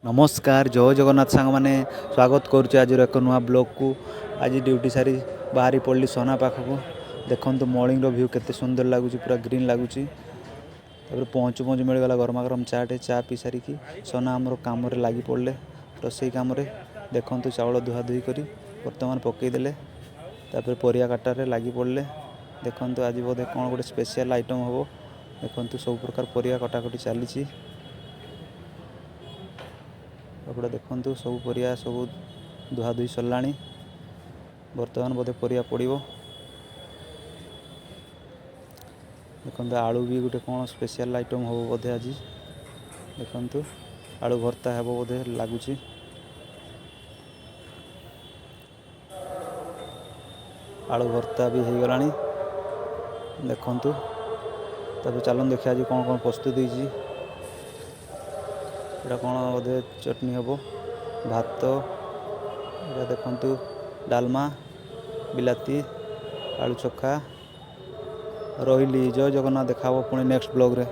नमस्कार जय जगन्नाथ सांग मैंने स्वागत करुच्चे आज एक नुआ ब्लॉग को। आज ड्यूटी सारी बाहरी पड़ी सोना पाखक देखो मॉर्निंग व्यू केते सुंदर लगुच पूरा ग्रीन लगुच। पहुँचु पहुँचु मिलगला गरमा गरम चाटे चा पी सारिकी सोना आमर कम लगी पड़े रोसई कम देखु चाउल धुआ धुई कर बर्तमान पकईदे परिया काटारे लगी पड़े देखु आज बोधे कौन गोटे स्पेशल आइटम हम देखु सब प्रकार परिया कटाकटी चली एपटे देखु सब परिया सब धुआ धुई सरला बर्तमान बोधे परिया पड़ो देखो आलू भी गोटे कौन स्पेशल आइटम हम बोधे आज देखु आलू भर्ता हे बोधे लगुच आलू भर्ता भी हो गला देखु चलन देखिए आज कौन कौन प्रस्तुत होती यहाँ कौन बोधे चटनी हम भात देखु डालमा बिलाती आलू चोखा रही जय जगन्नाथ देखा पुणी नेक्स्ट ब्लॉग रे।